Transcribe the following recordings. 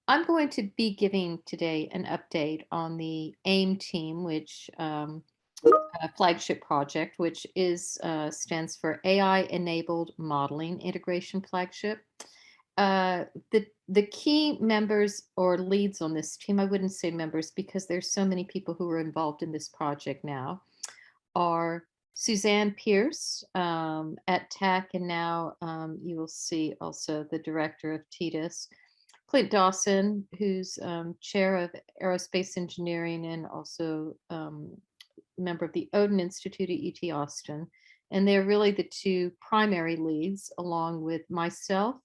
I'm going to be giving today an update on the AIM team, which flagship project, which is stands for AI Enabled Modeling Integration Flagship. The key members or leads on this team, I wouldn't say members because there's so many people who are involved in this project now, are Suzanne Pierce at TAC, and now you will see also the director of TDIS, Clint Dawson, who's chair of aerospace engineering and also member of the Oden Institute at UT Austin. And they're really the two primary leads, along with myself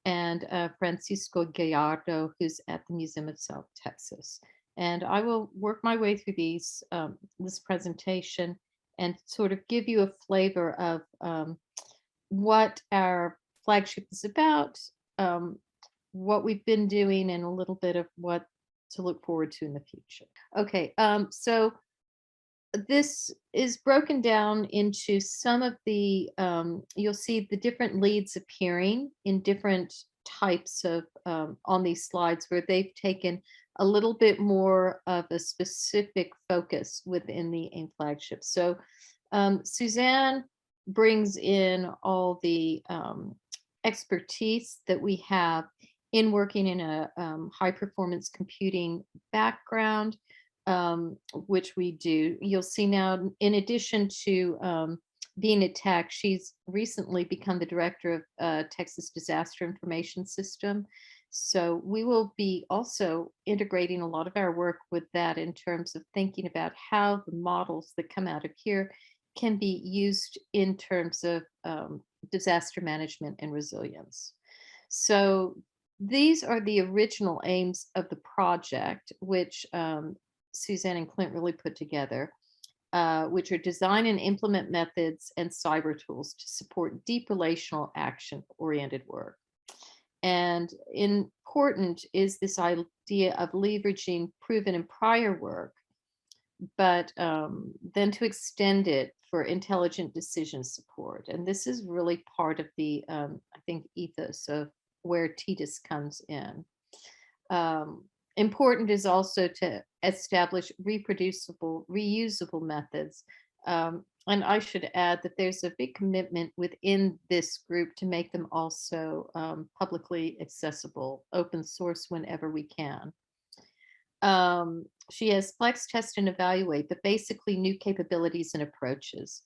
and Francisco Guajardo, who's at the Museum of South Texas. And I will work my way through this presentation and sort of give you a flavor of what our flagship is about, what we've been doing, and a little bit of what to look forward to in the future. Okay, so this is broken down into some of the, you'll see the different leads appearing in different types of, on these slides where they've taken a little bit more of a specific focus within the AIM flagship. So Suzanne brings in all the expertise that we have in working in a high performance computing background, which we do. You'll see now, in addition to being at TAC, she's recently become the director of Texas Disaster Information System. So we will be also integrating a lot of our work with that in terms of thinking about how the models that come out of here can be used in terms of disaster management and resilience. So these are the original aims of the project, which Suzanne and Clint really put together, which are design and implement methods and cyber tools to support deep relational action-oriented work. And important is this idea of leveraging proven and prior work, but then to extend it for intelligent decision support. And this is really part of the, I think, ethos of where TDIS comes in. Important is also to establish reproducible, reusable methods. And I should add that there's a big commitment within this group to make them also publicly accessible, open source whenever we can. She has flex, test, and evaluate, but basically new capabilities and approaches.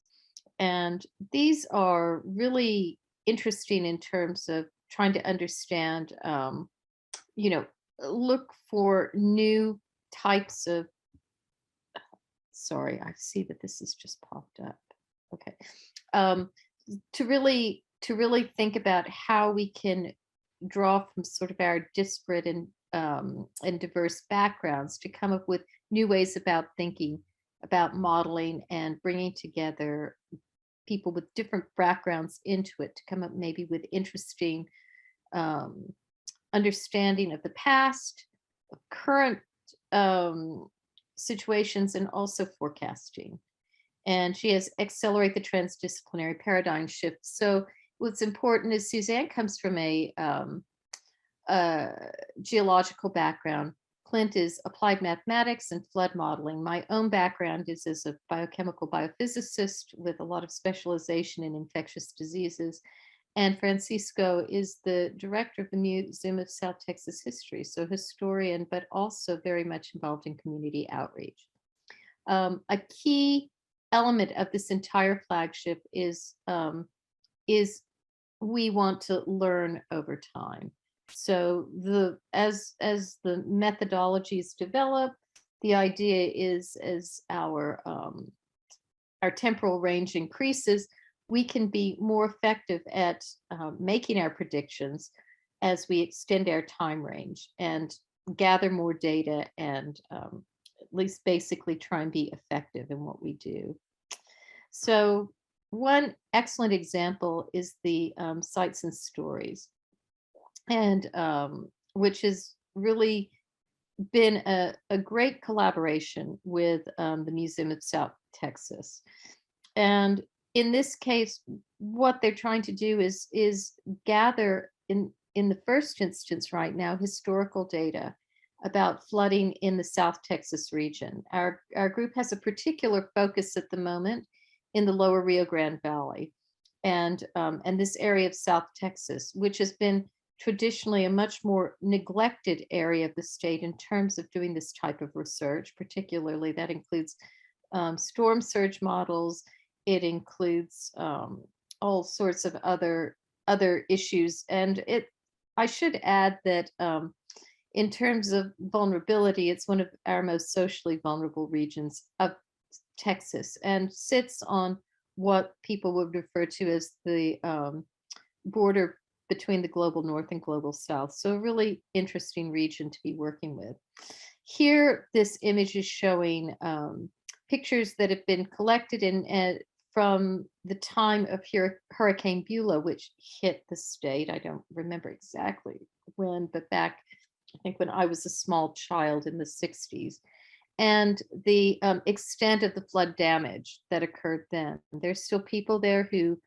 And these are really interesting in terms of trying to understand, look for new types of, sorry, I see that this has just popped up. Okay. To really think about how we can draw from sort of our disparate and diverse backgrounds to come up with new ways about thinking about modeling and bringing together people with different backgrounds into it to come up maybe with interesting understanding of the past, of current situations, and also forecasting. And she has accelerate the transdisciplinary paradigm shift. So what's important is Suzanne comes from a geological background. Clint is applied mathematics and flood modeling. My own background is as a biochemical biophysicist with a lot of specialization in infectious diseases. And Francisco is the director of the Museum of South Texas History, so historian, but also very much involved in community outreach. A key element of this entire flagship is we want to learn over time. So as the methodologies develop, the idea is as our temporal range increases, we can be more effective at making our predictions as we extend our time range and gather more data and at least basically try and be effective in what we do. So one excellent example is the sites and stories, and which has really been a great collaboration with the Museum of South Texas. And in this case, what they're trying to do is gather in the first instance right now, historical data about flooding in the South Texas region. Our group has a particular focus at the moment in the lower Rio Grande Valley and this area of South Texas, which has been traditionally a much more neglected area of the state in terms of doing this type of research. Particularly that includes storm surge models. It includes all sorts of other issues. And I should add that in terms of vulnerability, it's one of our most socially vulnerable regions of Texas and sits on what people would refer to as the border between the global north and global south. So a really interesting region to be working with. Here, this image is showing pictures that have been collected from the time of Hurricane Beulah, which hit the state. I don't remember exactly when, but back, I think when I was a small child in the 60s. And the extent of the flood damage that occurred then. There's still people there who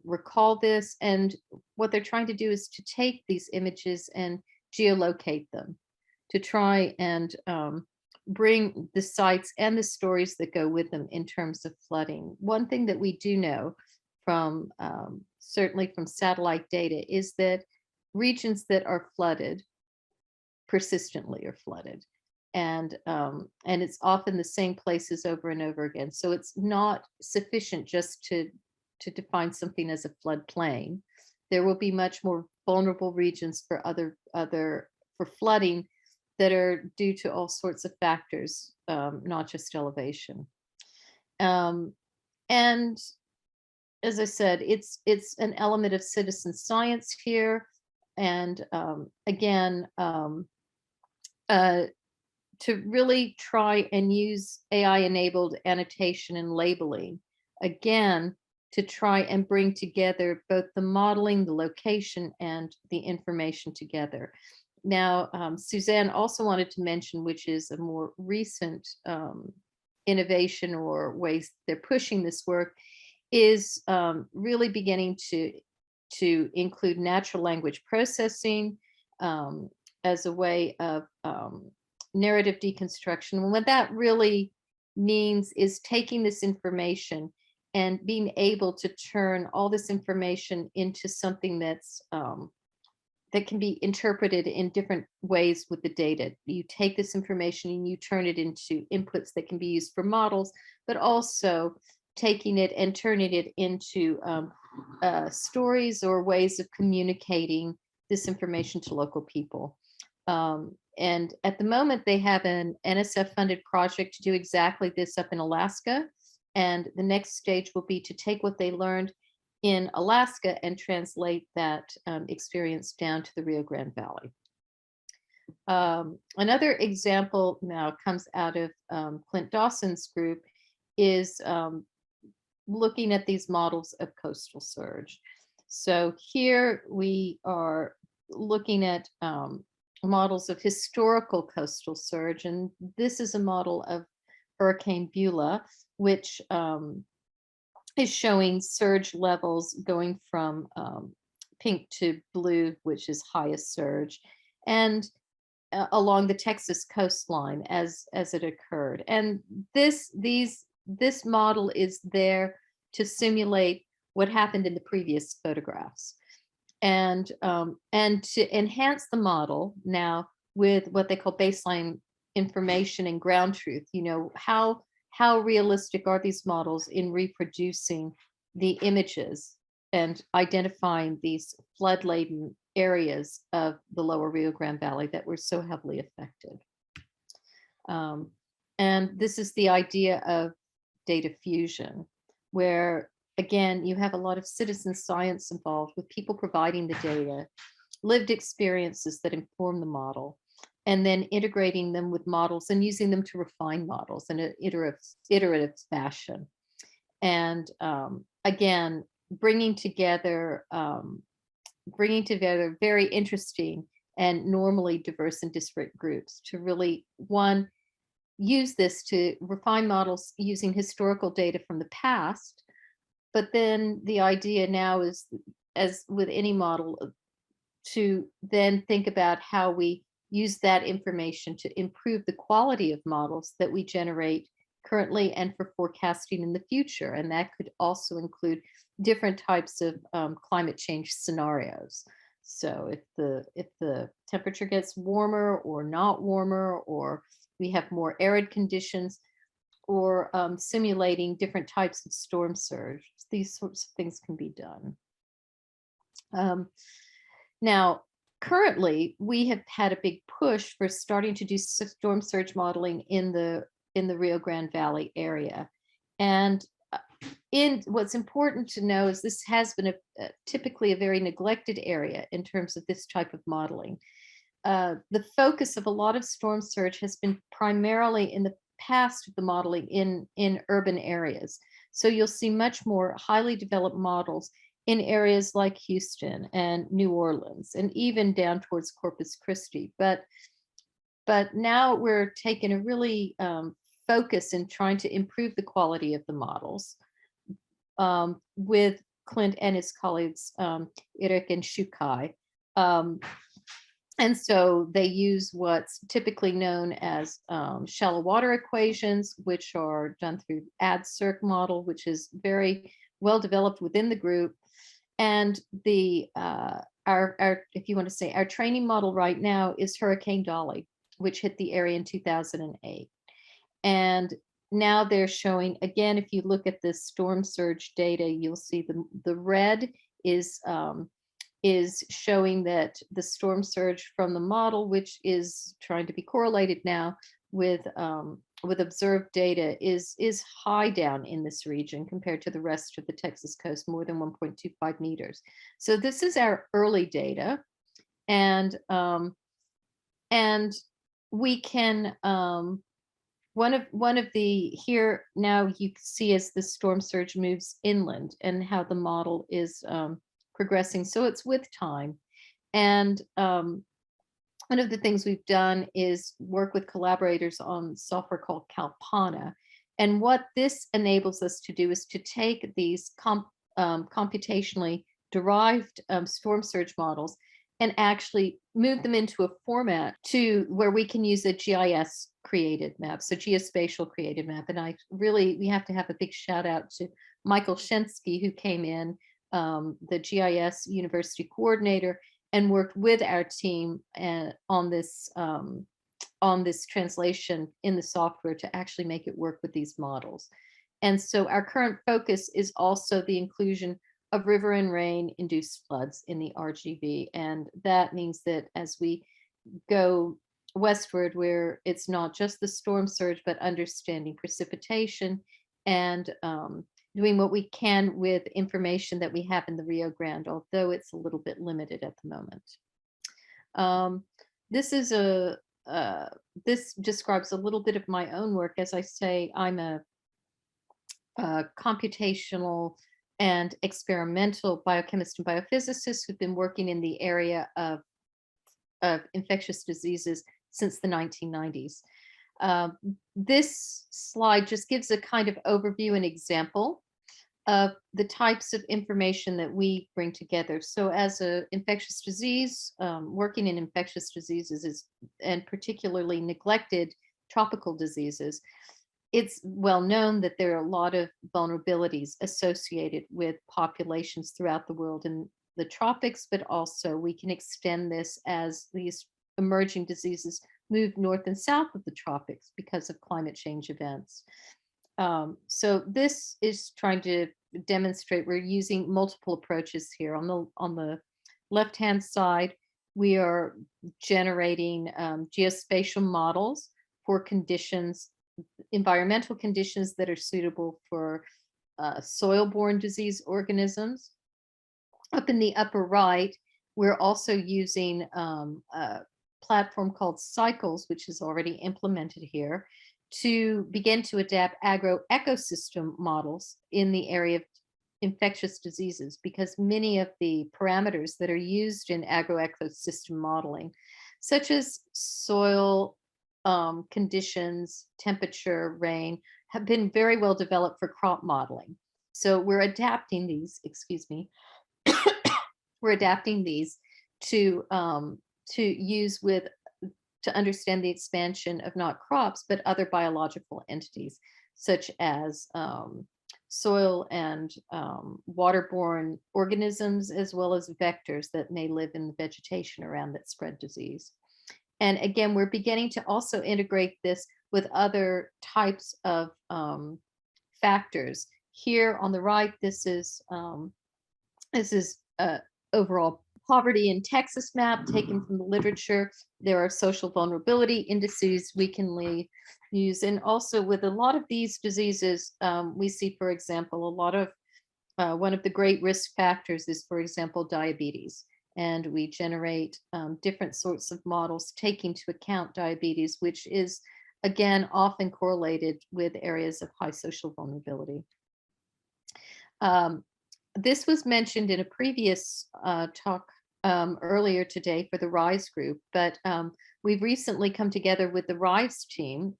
recall this, and what they're trying to do is to take these images and geolocate them to try and bring the sites and the stories that go with them in terms of flooding. One thing that we do know from certainly from satellite data is that regions that are flooded persistently are flooded. And it's often the same places over and over again. So it's not sufficient just to define something as a floodplain. There will be much more vulnerable regions for for flooding that are due to all sorts of factors, not just elevation. And as I said, it's an element of citizen science here. And again, to really try and use AI-enabled annotation and labeling, again, to try and bring together both the modeling, the location, and the information together. Now, Suzanne also wanted to mention, which is a more recent innovation or ways they're pushing this work, is really beginning to include natural language processing as a way of narrative deconstruction. And what that really means is taking this information and being able to turn all this information into something that's that can be interpreted in different ways with the data. You take this information and you turn it into inputs that can be used for models, but also taking it and turning it into stories or ways of communicating this information to local people. And at the moment, they have an NSF-funded project to do exactly this up in Alaska. And the next stage will be to take what they learned in Alaska and translate that experience down to the Rio Grande Valley. Another example now comes out of Clint Dawson's group is looking at these models of coastal surge. So here we are looking at models of historical coastal surge, and this is a model of Hurricane Beulah, which is showing surge levels going from pink to blue, which is highest surge, and along the Texas coastline as it occurred. And this model is there to simulate what happened in the previous photographs. And to enhance the model now with what they call baseline information and ground truth, you know, how realistic are these models in reproducing the images and identifying these flood-laden areas of the lower Rio Grande Valley that were so heavily affected. And this is the idea of data fusion, where again, you have a lot of citizen science involved with people providing the data, lived experiences that inform the model, and then integrating them with models and using them to refine models in an iterative fashion. And again, bringing together very interesting and normally diverse and disparate groups to really, one, use this to refine models using historical data from the past. But then the idea now is, as with any model, to then think about how we use that information to improve the quality of models that we generate currently and for forecasting in the future. And that could also include different types of climate change scenarios. So if the temperature gets warmer or not warmer, or we have more arid conditions, or simulating different types of storm surge, these sorts of things can be done. Now, currently, we have had a big push for starting to do storm surge modeling in the Rio Grande Valley area. And in what's important to know is this has been typically a very neglected area in terms of this type of modeling. The focus of a lot of storm surge has been primarily in the past of the modeling in urban areas. So you'll see much more highly developed models in areas like Houston and New Orleans, and even down towards Corpus Christi. But now we're taking a really focus in trying to improve the quality of the models with Clint and his colleagues, Eric and Shukai. And so they use what's typically known as shallow water equations, which are done through AdCirc model, which is very well developed within the group. And our if you want to say, our training model right now is Hurricane Dolly, which hit the area in 2008. And now they're showing, again, if you look at the storm surge data, you'll see the red is showing that the storm surge from the model, which is trying to be correlated now with observed data, is high down in this region compared to the rest of the Texas coast, more than 1.25 meters. So this is our early data, and we can one of the here now you see as the storm surge moves inland and how the model is progressing. So it's with time. And one of the things we've done is work with collaborators on software called Kalpana. And what this enables us to do is to take these computationally derived storm surge models and actually move them into a format to where we can use a GIS created map, so geospatial created map. And we have to have a big shout out to Michael Shensky, who came in, the GIS university coordinator, and worked with our team on this translation in the software to actually make it work with these models. And so our current focus is also the inclusion of river and rain induced floods in the RGV. And that means that as we go westward, where it's not just the storm surge, but understanding precipitation and doing what we can with information that we have in the Rio Grande, although it's a little bit limited at the moment. This describes a little bit of my own work. As I say, I'm a computational and experimental biochemist and biophysicist who've been working in the area of infectious diseases since the 1990s. This slide just gives a kind of overview and example of the types of information that we bring together. So as an infectious disease, working in infectious diseases and particularly neglected tropical diseases, it's well known that there are a lot of vulnerabilities associated with populations throughout the world in the tropics, but also we can extend this as these emerging diseases move north and south of the tropics because of climate change events. So this is trying to demonstrate we're using multiple approaches here. On the left-hand side, we are generating geospatial models for conditions, environmental conditions that are suitable for soil-borne disease organisms. Up in the upper right, we're also using a platform called Cycles, which is already implemented here, to begin to adapt agroecosystem models in the area of infectious diseases, because many of the parameters that are used in agroecosystem modeling, such as soil conditions, temperature, rain, have been very well developed for crop modeling. So we're adapting these, we're adapting these to use with to understand the expansion of not crops, but other biological entities, such as soil and waterborne organisms, as well as vectors that may live in the vegetation around that spread disease. And again, we're beginning to also integrate this with other types of factors. Here on the right, this is overall poverty in Texas map taken from the literature. There are social vulnerability indices we can use. And also with a lot of these diseases, we see, for example, a lot of one of the great risk factors is, for example, diabetes. And we generate different sorts of models taking into account diabetes, which is, again, often correlated with areas of high social vulnerability. This was mentioned in a previous talk earlier today for the RISE group, but we've recently come together with the RISE team,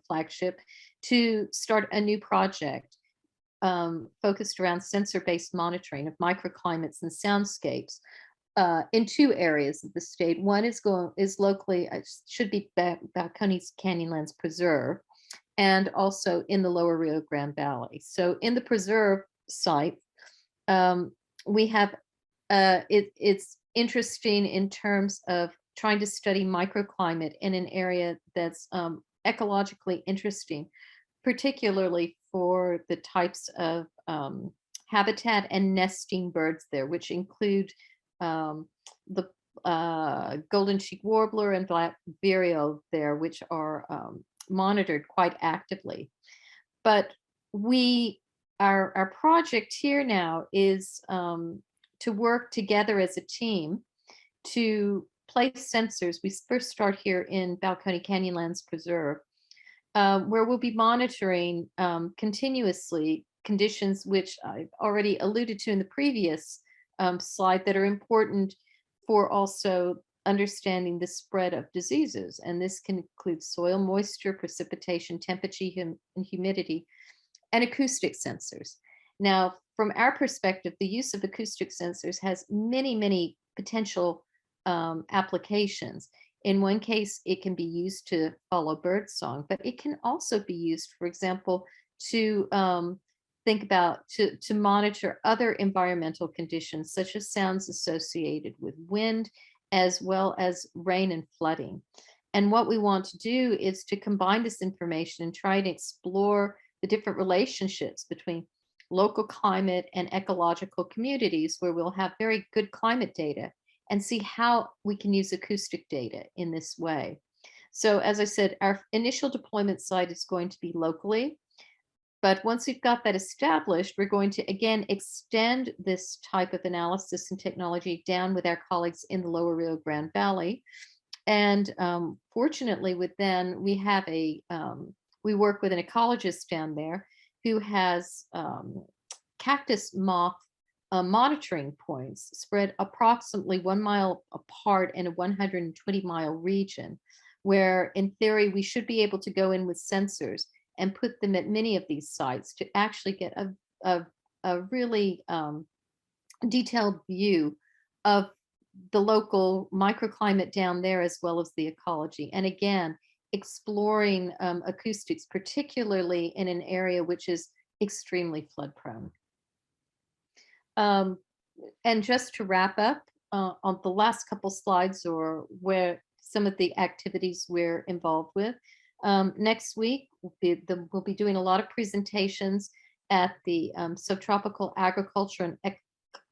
Flagship, to start a new project focused around sensor-based monitoring of microclimates and soundscapes in two areas of the state. One is locally, should be Balcones Canyonlands Preserve, and also in the lower Rio Grande Valley. So in the preserve site, we have, it's interesting in terms of trying to study microclimate in an area that's ecologically interesting, particularly for the types of habitat and nesting birds there, which include the golden cheek warbler and black vireo there, which are monitored quite actively. But our project here now is to work together as a team to place sensors. We first start here in Balcones Canyonlands Preserve, where we'll be monitoring continuously conditions which I've already alluded to in the previous slide that are important for also understanding the spread of diseases. And this can include soil moisture, precipitation, temperature, and humidity, and acoustic sensors. Now, from our perspective, the use of acoustic sensors has many, many potential applications. In one case, it can be used to follow birdsong, but it can also be used, for example, to to monitor other environmental conditions, such as sounds associated with wind, as well as rain and flooding. And what we want to do is to combine this information and try to explore the different relationships between local climate and ecological communities, where we'll have very good climate data, and see how we can use acoustic data in this way. So as I said, our initial deployment site is going to be locally, but once we've got that established, we're going to again extend this type of analysis and technology down with our colleagues in the lower Rio Grande Valley. And fortunately with them, we have we work with an ecologist down there who has cactus moth monitoring points spread approximately 1 mile apart in a 120-mile region, where in theory we should be able to go in with sensors and put them at many of these sites to actually get a really detailed view of the local microclimate down there, as well as the ecology. And again, exploring acoustics, particularly in an area which is extremely flood prone. And just to wrap up on the last couple slides, or where some of the activities we're involved with, next week we'll be doing a lot of presentations at the Subtropical Agriculture and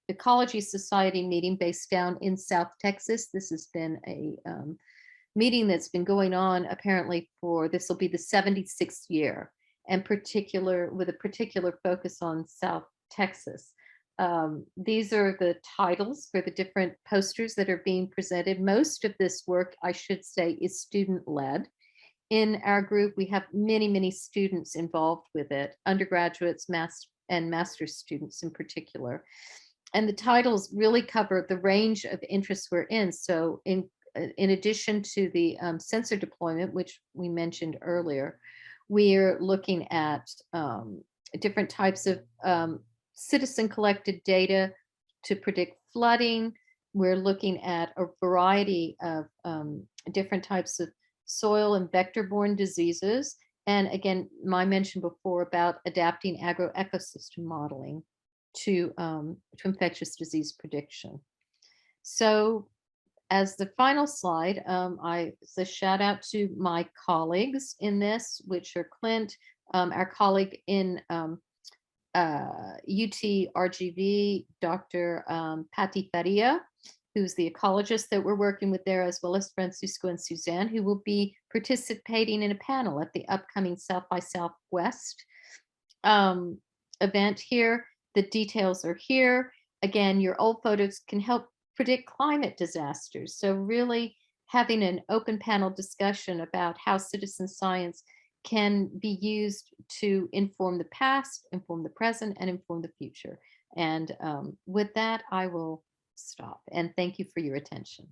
Ecology Society meeting based down in South Texas. This has been a meeting that's been going on apparently this will be the 76th year, and with a particular focus on South Texas. These are the titles for the different posters that are being presented. Most of this work, I should say, is student-led. In our group, we have many, many students involved with it, undergraduates, and master's students in particular. And the titles really cover the range of interests we're in. So in addition to the sensor deployment, which we mentioned earlier, we're looking at different types of citizen collected data to predict flooding, we're looking at a variety of different types of soil and vector-borne diseases. And again, my mention before about adapting agroecosystem modeling to infectious disease prediction. So as the final slide, it's a shout out to my colleagues in this, which are Clint, our colleague in UT RGV, Dr. Patti Faria, who's the ecologist that we're working with there, as well as Francisco and Suzanne, who will be participating in a panel at the upcoming South by Southwest um, event here. The details are here. Again, your old photos can help predict climate disasters. So really having an open panel discussion about how citizen science can be used to inform the past, inform the present, and inform the future. And with that, I will stop. And thank you for your attention.